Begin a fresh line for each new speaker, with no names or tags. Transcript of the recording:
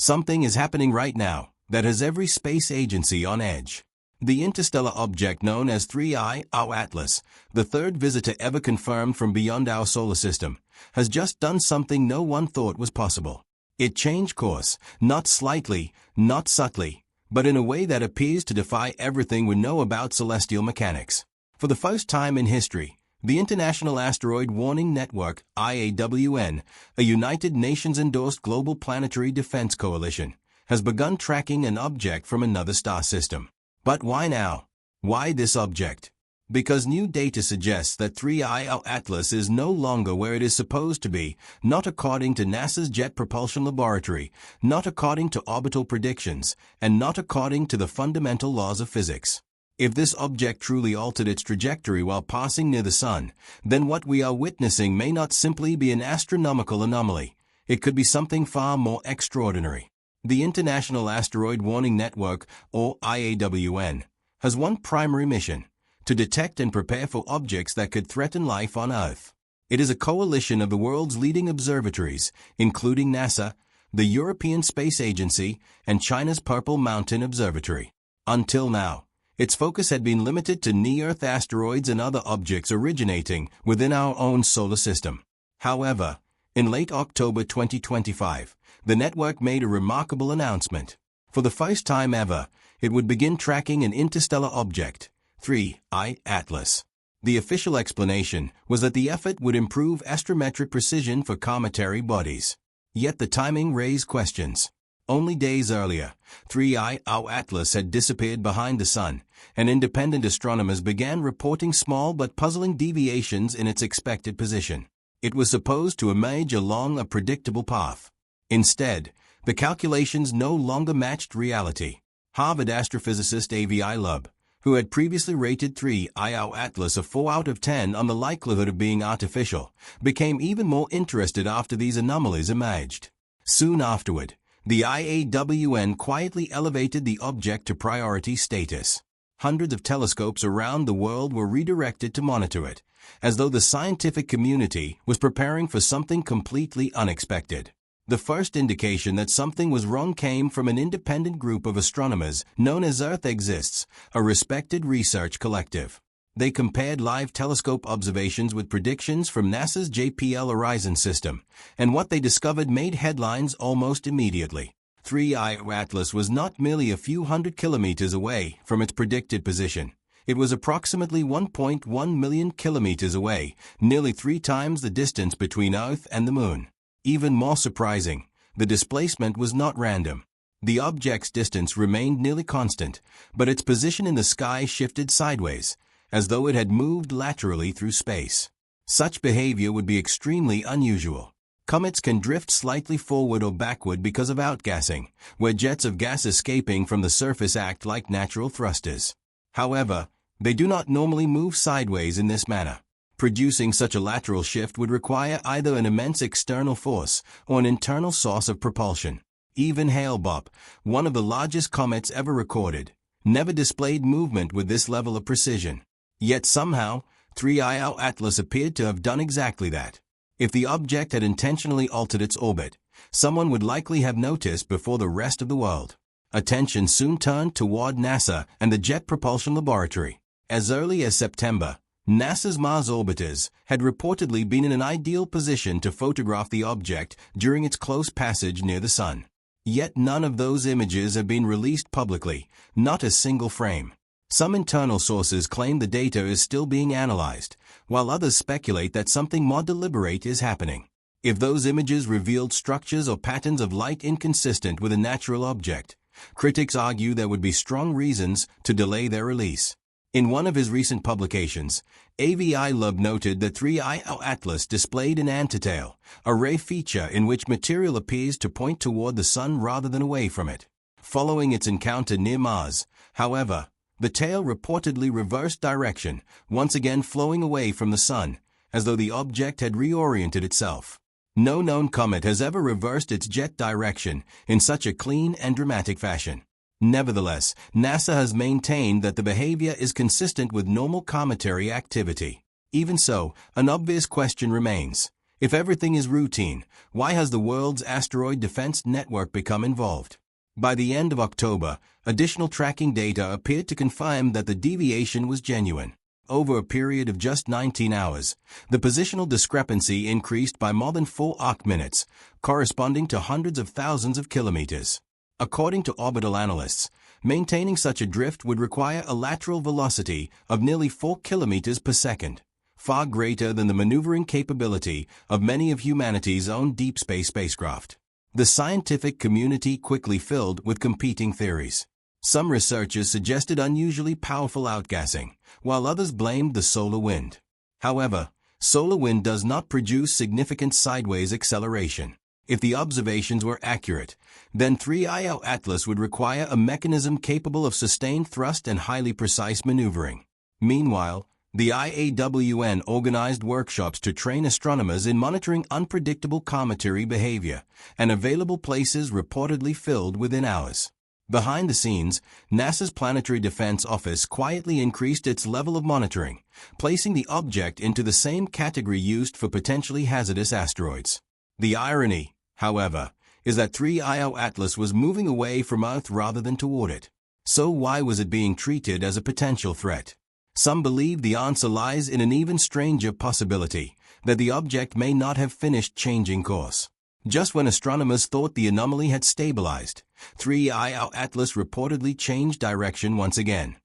Something is happening right now that has every space agency on edge. The interstellar object known as 3I, our Atlas, the third visitor ever confirmed from beyond our solar system, has just done something no one thought was possible. It changed course, not slightly, not subtly, but in a way that appears to defy everything we know about celestial mechanics. For the first time in history, the International Asteroid Warning Network, IAWN, a United Nations-endorsed global planetary defense coalition, has begun tracking an object from another star system. But why now? Why this object? Because new data suggests that 3I our Atlas is no longer where it is supposed to be, not according to NASA's Jet Propulsion Laboratory, not according to orbital predictions, and not according to the fundamental laws of physics. If this object truly altered its trajectory while passing near the Sun, then what we are witnessing may not simply be an astronomical anomaly. It could be something far more extraordinary. The International Asteroid Warning Network, or IAWN, has one primary mission: to detect and prepare for objects that could threaten life on Earth. It is a coalition of the world's leading observatories, including NASA, the European Space Agency, and China's Purple Mountain Observatory. Until now, its focus had been limited to near-Earth asteroids and other objects originating within our own solar system. However, in late October 2025, the network made a remarkable announcement. For the first time ever, it would begin tracking an interstellar object, 3I Atlas. The official explanation was that the effort would improve astrometric precision for cometary bodies. Yet the timing raised questions. Only days earlier, 3I our Atlas had disappeared behind the Sun, and independent astronomers began reporting small but puzzling deviations in its expected position. It was supposed to emerge along a predictable path. Instead, the calculations no longer matched reality. Harvard astrophysicist Avi Loeb, who had previously rated 3I our Atlas a 4 out of 10 on the likelihood of being artificial, became even more interested after these anomalies emerged. Soon afterward, the IAWN quietly elevated the object to priority status. Hundreds of telescopes around the world were redirected to monitor it, as though the scientific community was preparing for something completely unexpected. The first indication that something was wrong came from an independent group of astronomers known as Earth Exists, a respected research collective. They compared live telescope observations with predictions from NASA's JPL Horizon system, and what they discovered made headlines almost immediately. 3I Atlas was not merely a few hundred kilometers away from its predicted position. It was approximately 1.1 million kilometers away, nearly 3 times the distance between Earth and the Moon. Even more surprising, the displacement was not random. The object's distance remained nearly constant, but its position in the sky shifted sideways, as though it had moved laterally through space. Such behavior would be extremely unusual. Comets can drift slightly forward or backward because of outgassing, where jets of gas escaping from the surface act like natural thrusters. However, they do not normally move sideways in this manner. Producing such a lateral shift would require either an immense external force or an internal source of propulsion. Even Hale-Bopp, one of the largest comets ever recorded, never displayed movement with this level of precision. Yet somehow, 3I our Atlas appeared to have done exactly that. If the object had intentionally altered its orbit, someone would likely have noticed before the rest of the world. Attention soon turned toward NASA and the Jet Propulsion Laboratory. As early as September, NASA's Mars orbiters had reportedly been in an ideal position to photograph the object during its close passage near the Sun. Yet none of those images have been released publicly, not a single frame. Some internal sources claim the data is still being analyzed, while others speculate that something more deliberate is happening. If those images revealed structures or patterns of light inconsistent with a natural object, critics argue there would be strong reasons to delay their release. In one of his recent publications, Avi Loeb noted that 3I our Atlas displayed an antitail, a rare feature in which material appears to point toward the Sun rather than away from it. Following its encounter near Mars, however, the tail reportedly reversed direction, once again flowing away from the Sun, as though the object had reoriented itself. No known comet has ever reversed its jet direction in such a clean and dramatic fashion. Nevertheless, NASA has maintained that the behavior is consistent with normal cometary activity. Even so, an obvious question remains. If everything is routine, why has the world's asteroid defense network become involved? By the end of October, additional tracking data appeared to confirm that the deviation was genuine. Over a period of just 19 hours, the positional discrepancy increased by more than 4 arc-minutes, corresponding to hundreds of thousands of kilometers. According to orbital analysts, maintaining such a drift would require a lateral velocity of nearly 4 kilometers per second, far greater than the maneuvering capability of many of humanity's own deep space spacecraft. The scientific community quickly filled with competing theories. Some researchers suggested unusually powerful outgassing, while others blamed the solar wind. However, solar wind does not produce significant sideways acceleration. If the observations were accurate, then 3IO Atlas would require a mechanism capable of sustained thrust and highly precise maneuvering. Meanwhile, the IAWN organized workshops to train astronomers in monitoring unpredictable cometary behavior, and available places reportedly filled within hours. Behind the scenes, NASA's Planetary Defense Office quietly increased its level of monitoring, placing the object into the same category used for potentially hazardous asteroids. The irony, however, is that 3IO Atlas was moving away from Earth rather than toward it. So why was it being treated as a potential threat? Some believe the answer lies in an even stranger possibility, that the object may not have finished changing course. Just when astronomers thought the anomaly had stabilized, 3IO Atlas reportedly changed direction once again.